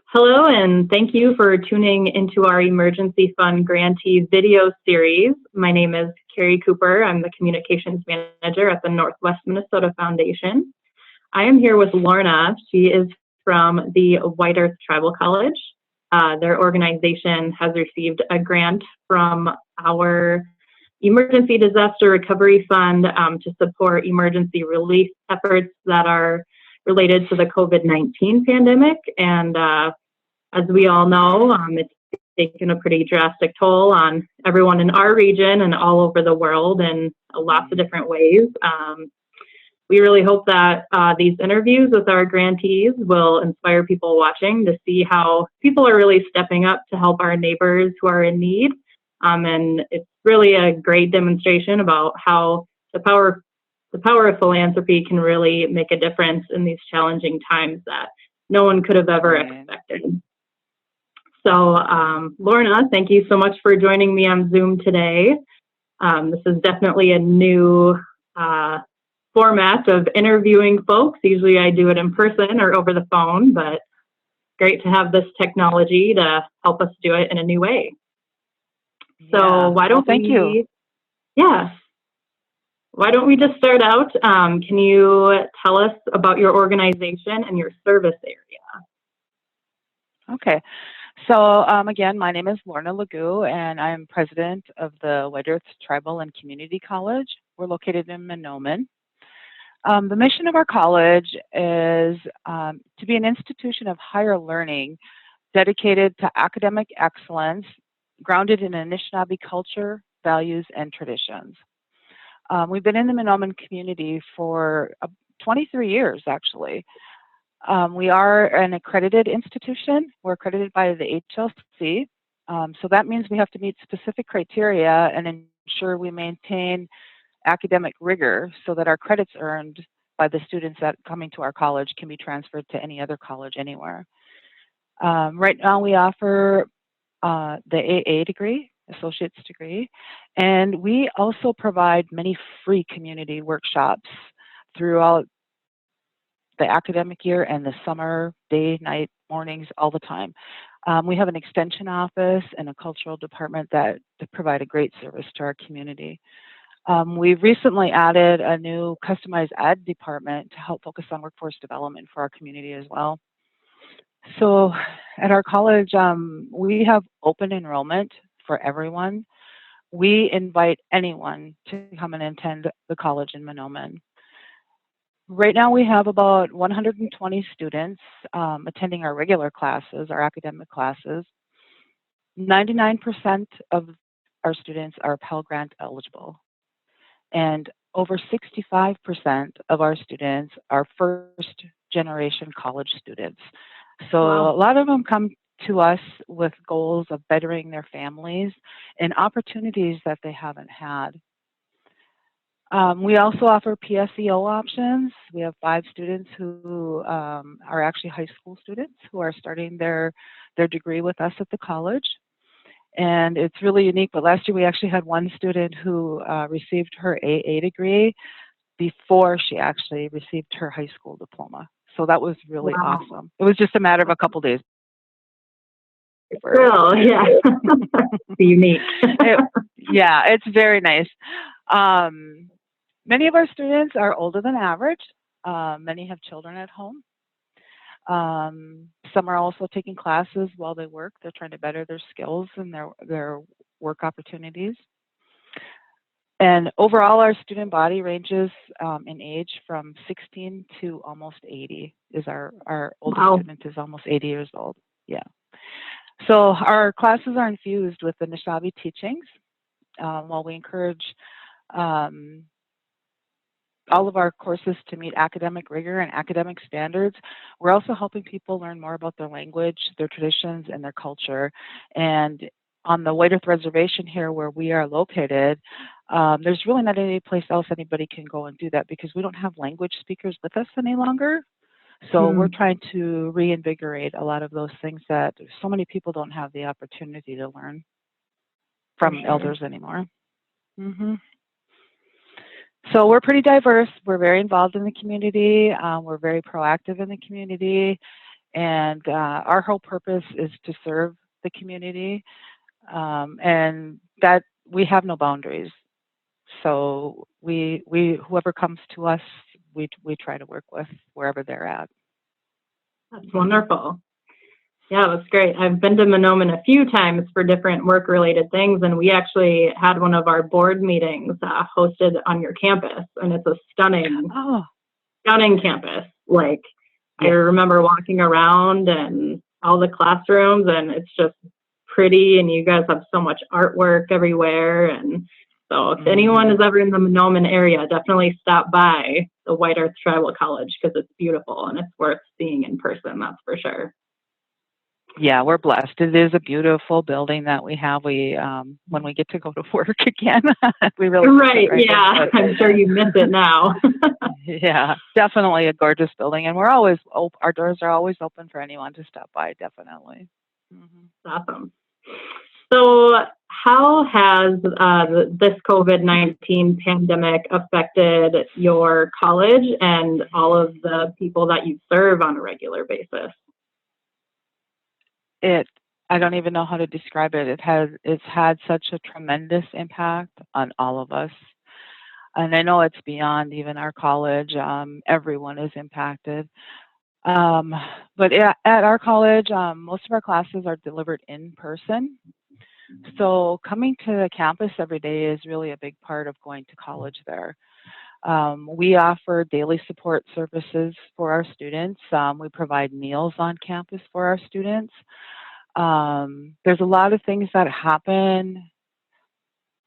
Hello, and thank you for tuning into our Emergency Fund Grantee video series. My name is Carrie Cooper. I'm the Communications Manager at the Northwest Minnesota Foundation. I am here with Lorna. She is from the White Earth Tribal College. Their organization has received a grant from our Emergency Disaster Recovery Fund to support emergency relief efforts that are related to the COVID-19 pandemic. And as we all know, it's taken a pretty drastic toll on everyone in our region and all over the world in lots of different ways. We really hope that these interviews with our grantees will inspire people watching to see how people are really stepping up to help our neighbors who are in need. And it's really a great demonstration about how the power of philanthropy can really make a difference in these challenging times that no one could have ever expected. So, Lorna, thank you so much for joining me on Zoom today. This is definitely a new format of interviewing folks. Usually I do it in person or over the phone, but great to have this technology to help us do it in a new way. So why don't thank you. Yeah. Why don't we just start out? Can you tell us about your organization and your service area? Okay. So again, my name is Lorna Legoo, and I'm president of the White Earth Tribal and Community College. We're located in Mahnomen. The mission of our college is to be an institution of higher learning dedicated to academic excellence, grounded in Anishinaabe culture, values, and traditions. We've been in the Mahnomen community for 23 years, actually. We are an accredited institution. We're accredited by the HLC. So that means we have to meet specific criteria and ensure we maintain academic rigor so that our credits earned by the students that coming to our college can be transferred to any other college anywhere. Right now we offer the AA degree, associate's degree, and we also provide many free community workshops throughout the academic year and the summer, day, night, mornings, all the time. We have an extension office and a cultural department that provide a great service to our community. We've recently added a new customized ed department to help focus on workforce development for our community as well. So at our college, we have open enrollment for everyone. We invite anyone to come and attend the college in Mahnomen. Right now we have about 120 students attending our regular classes, our academic classes. 99% of our students are Pell Grant eligible. And over 65% of our students are first generation college students. So a lot of them come to us with goals of bettering their families and opportunities that they haven't had. We also offer PSEO options. We have 5 students who are actually high school students who are starting their degree with us at the college. And it's really unique, but last year we actually had one student who received her AA degree before she actually received her high school diploma. So that was really awesome. It was just a matter of a couple days. Oh, yeah. Unique. Yeah, it's very nice. Many of our students are older than average. Many have children at home. Some are also taking classes while they work. They're trying to better their skills and their work opportunities. And overall, our student body ranges in age from 16 to almost 80. Is our oldest student is almost 80 years old. Yeah. So our classes are infused with the Anishinaabe teachings. While we encourage all of our courses to meet academic rigor and academic standards, we're also helping people learn more about their language, their traditions, and their culture. And on the White Earth Reservation here where we are located, there's really not any place else anybody can go and do that because we don't have language speakers with us any longer. So we're trying to reinvigorate a lot of those things that so many people don't have the opportunity to learn from elders anymore. So we're pretty diverse. We're very involved in the community. We're very proactive in the community. And our whole purpose is to serve the community, and that we have no boundaries. So we whoever comes to us, we try to work with wherever they're at. That's wonderful. Yeah, that's great. I've been to Monoman a few times for different work-related things, and we actually had one of our board meetings hosted on your campus, and it's a stunning, Oh, stunning campus. Like, I yeah. remember walking around and all the classrooms, and it's just pretty, and you guys have so much artwork everywhere. And so if anyone is ever in the Monoman area, definitely stop by the White Earth Tribal College because it's beautiful and it's worth seeing in person, that's for sure. Yeah, we're blessed. It is a beautiful building that we have. We when we get to go to work again, we really can Right, fit right yeah, into I'm sure you miss it now. it. Yeah, definitely a gorgeous building, and we're always our doors are always open for anyone to stop by. Definitely. Hmm. Awesome. So, how has this COVID-19 pandemic affected your college and all of the people that you serve on a regular basis? It I don't even know how to describe it. It's had such a tremendous impact on all of us. And I know it's beyond even our college. Everyone is impacted. Um, but at our college, most of our classes are delivered in person. So coming to campus every day is really a big part of going to college there. We offer daily support services for our students. We provide meals on campus for our students. There's a lot of things that happen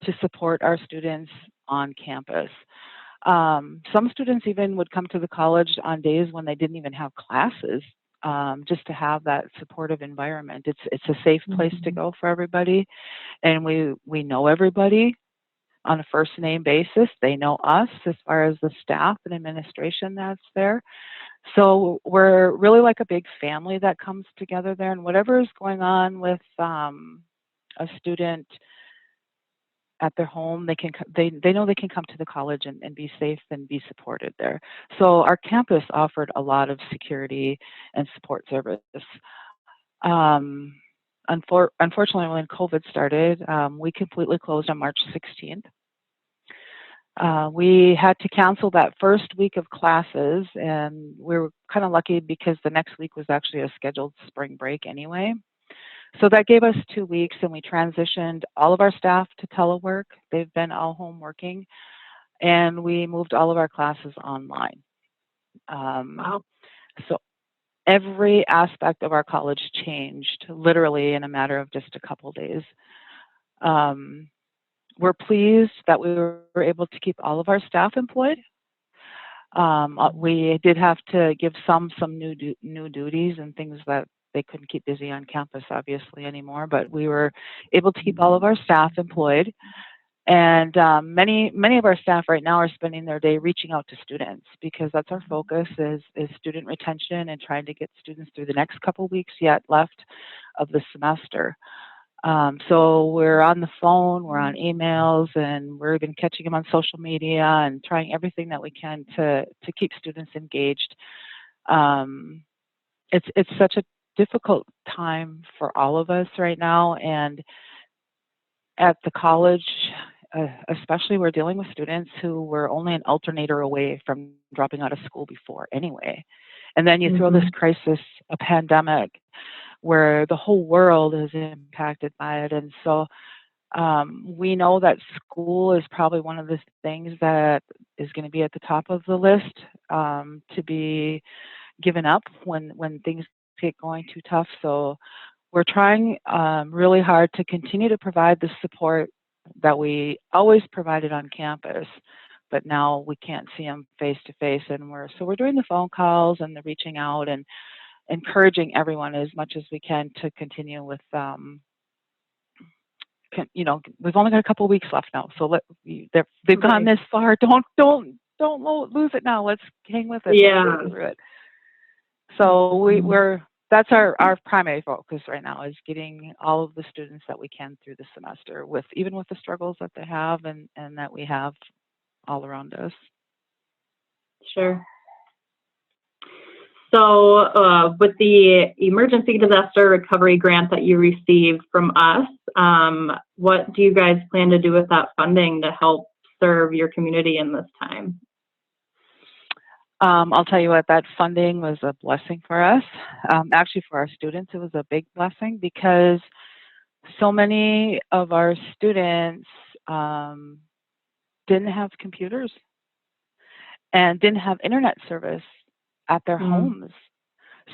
to support our students on campus. Some students even would come to the college on days when they didn't even have classes, just to have that supportive environment. It's a safe place to go for everybody, and we know everybody on a first name basis. They know us as far as the staff and administration that's there. So we're really like a big family that comes together there, and whatever is going on with a student at their home, they know they can come to the college and be safe and be supported there. So our campus offered a lot of security and support service. Um, Unfortunately, when COVID started, we completely closed on March 16th. We had to cancel that first week of classes, and we were kind of lucky because the next week was actually a scheduled spring break anyway. So that gave us 2 weeks, and we transitioned all of our staff to telework. They've been all home working, and we moved all of our classes online. Wow. So every aspect of our college changed literally in a matter of just a couple days. Um, we're pleased that we were able to keep all of our staff employed. We did have to give some new duties and things that they couldn't keep busy on campus obviously anymore, but we were able to keep all of our staff employed. And many of our staff right now are spending their day reaching out to students because that's our focus is student retention and trying to get students through the next couple weeks yet left of the semester. So we're on the phone, we're on emails, and we're even catching them on social media and trying everything that we can to keep students engaged. Um, it's such a difficult time for all of us right now, and at the college, especially, we're dealing with students who were only an alternator away from dropping out of school before anyway. And then you throw this crisis, a pandemic, where the whole world is impacted by it. And so we know that school is probably one of the things that is going to be at the top of the list to be given up when things get going too tough. So we're trying really hard to continue to provide the support that we always provided on campus, but now we can't see them face to face, and we're doing the phone calls and the reaching out and encouraging everyone as much as we can to continue with we've only got a couple of weeks left now, so they've gone this far. Don't lose it now. Let's hang with it. Yeah. Let's get through it. So that's our primary focus right now is getting all of the students that we can through the semester even with the struggles that they have and that we have all around us. Sure. with the emergency disaster recovery grant that you received from us, what do you guys plan to do with that funding to help serve your community in this time? I'll tell you what, that funding was a blessing for us. Actually, for our students, it was a big blessing because so many of our students didn't have computers and didn't have internet service at their homes.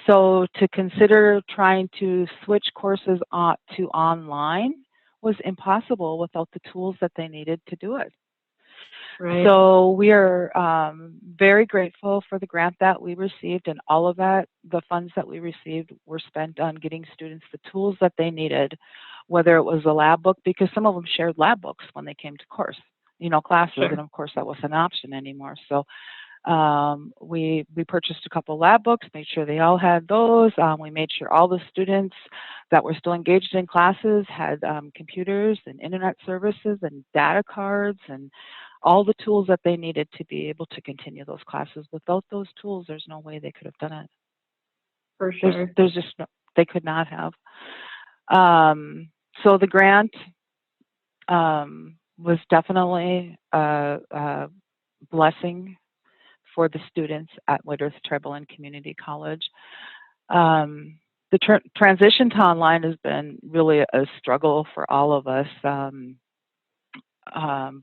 So to consider trying to switch courses to online was impossible without the tools that they needed to do it. Right. So we are very grateful for the grant that we received, and all of that, the funds that we received were spent on getting students the tools that they needed, whether it was a lab book, because some of them shared lab books when they came to classes, Sure. and of course that wasn't an option anymore. So we purchased a couple lab books, made sure they all had those. We made sure all the students that were still engaged in classes had computers and internet services and data cards and all the tools that they needed to be able to continue those classes. Without those tools, there's no way they could have done it. For sure. There's just no, they could not have. So the grant was definitely a blessing for the students at Whitworth Tribal and Community College. The transition to online has been really a struggle for all of us.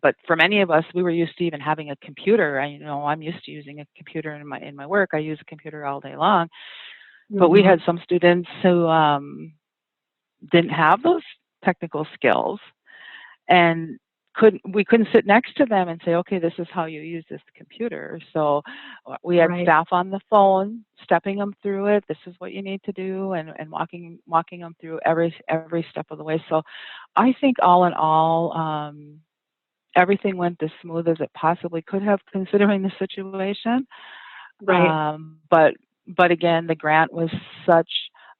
But for many of us, we were used to even having a computer. I'm used to using a computer in my work. I use a computer all day long. But we had some students who didn't have those technical skills, and we couldn't sit next to them and say, okay, this is how you use this computer. So we had staff on the phone stepping them through it. This is what you need to do, and walking them through every step of the way. So I think all in all, everything went as smooth as it possibly could have, considering the situation. Right. But again, the grant was such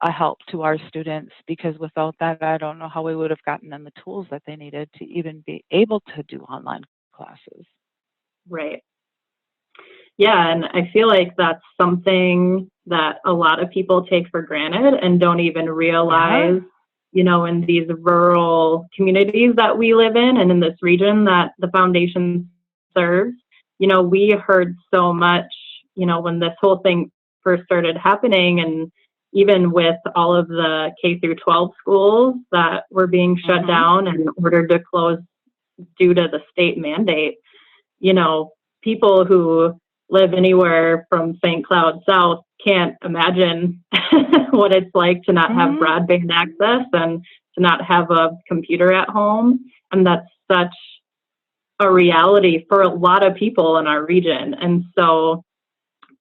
a help to our students, because without that, I don't know how we would have gotten them the tools that they needed to even be able to do online classes. Right. Yeah, and I feel like that's something that a lot of people take for granted and don't even realize, in these rural communities that we live in and in this region that the foundation serves. We heard so much, when this whole thing first started happening, and even with all of the K through 12 schools that were being shut down and ordered to close due to the state mandate, people who live anywhere from St. Cloud south can't imagine what it's like to not have broadband access and to not have a computer at home. And that's such a reality for a lot of people in our region. And so,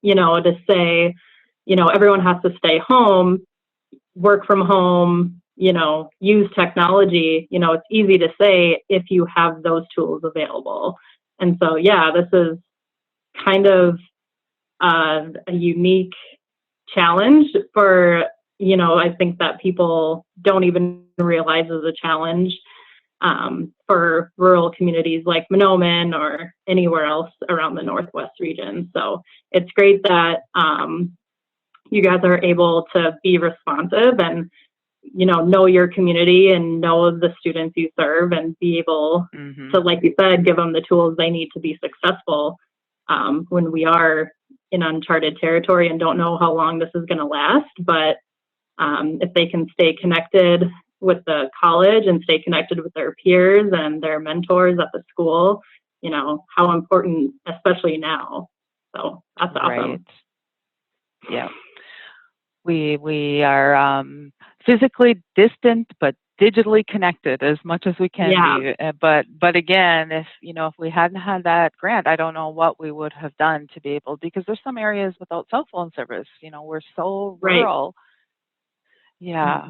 to say, everyone has to stay home, work from home, use technology, it's easy to say if you have those tools available. And so, yeah, this is kind of a unique challenge for, I think that people don't even realize is a challenge for rural communities like Mahnomen or anywhere else around the Northwest region. So it's great that you guys are able to be responsive and, know your community and know the students you serve and be able to, like you said, give them the tools they need to be successful when we are in uncharted territory and don't know how long this is going to last. But if they can stay connected with the college and stay connected with their peers and their mentors at the school, how important, especially now. So that's awesome. Right. Yeah. We are physically distant, but digitally connected as much as we can be. But again, if we hadn't had that grant, I don't know what we would have done to be able, because there's some areas without cell phone service. We're so rural. Yeah,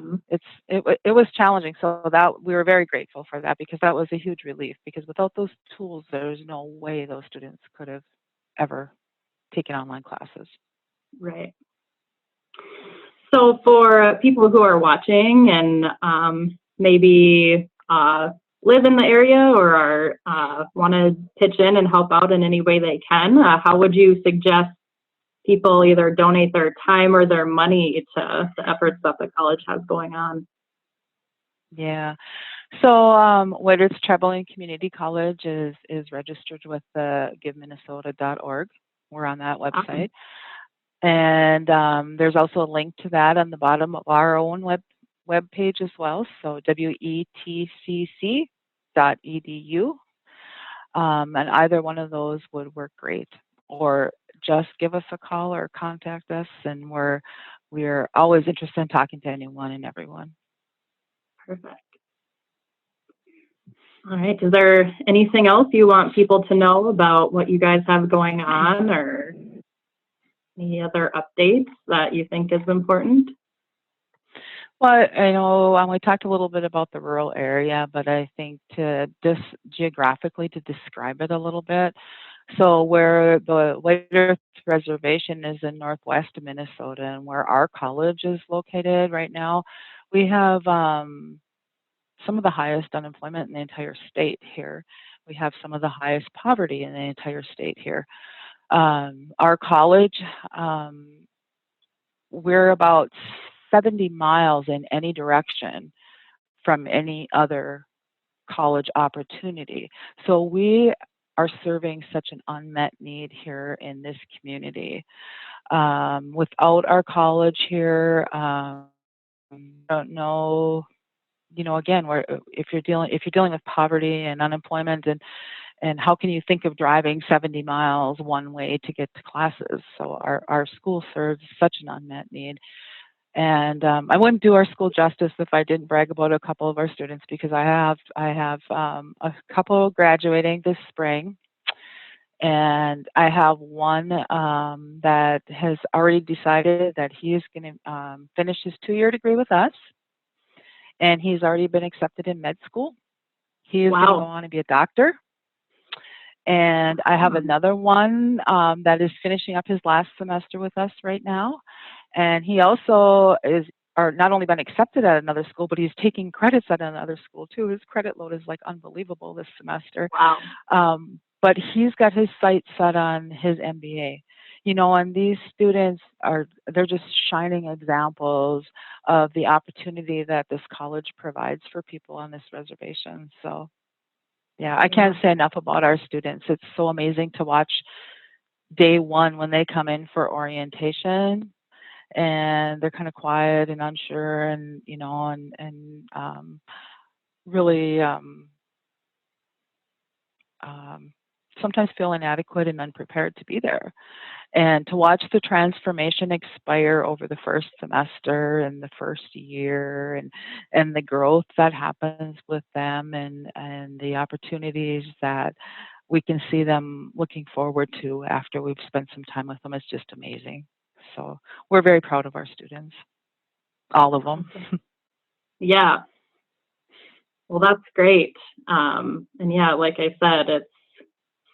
it was challenging. So that we were very grateful for that, because that was a huge relief, because without those tools, there's no way those students could have ever taken online classes. Right. So for people who are watching and maybe live in the area or are want to pitch in and help out in any way they can, how would you suggest people either donate their time or their money to the efforts that the college has going on. Yeah. So Whiteearth Tribal and Community College is registered with the giveminnesota.org. We're on that website. And there's also a link to that on the bottom of our own web page as well. So wetcc.edu. And either one of those would work great. Or just give us a call or contact us, and we're always interested in talking to anyone and everyone. Perfect. All right. Is there anything else you want people to know about what you guys have going on, or any other updates that you think is important? Well, I know we talked a little bit about the rural area, but I think geographically to describe it a little bit. So where the Whiteearth Reservation is in northwest Minnesota, and where our college is located right now, we have some of the highest unemployment in the entire state here. We have some of the highest poverty in the entire state here. Our college, we're about 70 miles in any direction from any other college opportunity. So we are serving such an unmet need here in this community. Without our college here, I don't know, again, if you're dealing with poverty and unemployment, and how can you think of driving 70 miles one way to get to classes? So our school serves such an unmet need. And I wouldn't do our school justice if I didn't brag about a couple of our students, because I have a couple graduating this spring, and I have one that has already decided that he is going to finish his 2-year degree with us, and he's already been accepted in med school. He is going to go on and be a doctor. And I have another one that is finishing up his last semester with us right now. And he also are not only been accepted at another school, but he's taking credits at another school too. His credit load is like unbelievable this semester. Wow. But he's got his sights set on his MBA. And these students they're just shining examples of the opportunity that this college provides for people on this reservation. So yeah, I can't say enough about our students. It's so amazing to watch day one when they come in for orientation, and they're kind of quiet and unsure, and really sometimes feel inadequate and unprepared to be there. And to watch the transformation expire over the first semester and the first year, and the growth that happens with them, and the opportunities that we can see them looking forward to after we've spent some time with them is just amazing. So we're very proud of our students, all of them. Yeah. Well, that's great. And yeah, like I said, it's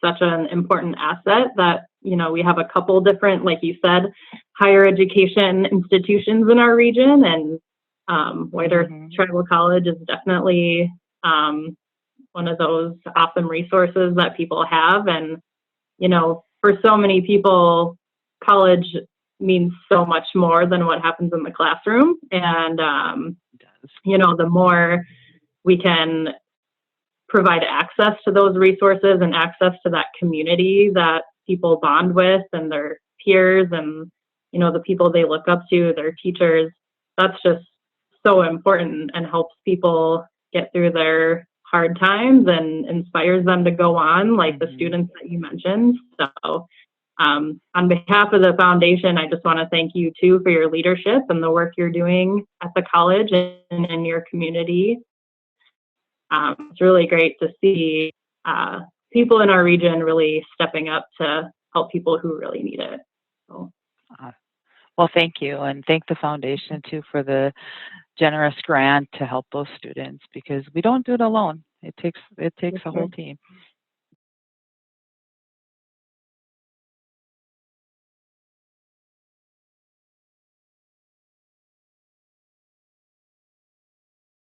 such an important asset that, we have a couple different, like you said, higher education institutions in our region, and Whiteearth Tribal College is definitely one of those awesome resources that people have. And, for so many people, college means so much more than what happens in the classroom. And, the more we can provide access to those resources and access to that community that people bond with, and their peers, and the people they look up to, their teachers, that's just so important and helps people get through their hard times and inspires them to go on, like the students that you mentioned. So on behalf of the foundation, I just want to thank you too for your leadership and the work you're doing at the college and in your community. It's really great to see people in our region really stepping up to help people who really need it. So. Well, thank you, and thank the foundation too for the generous grant to help those students, because we don't do it alone. It takes a whole team.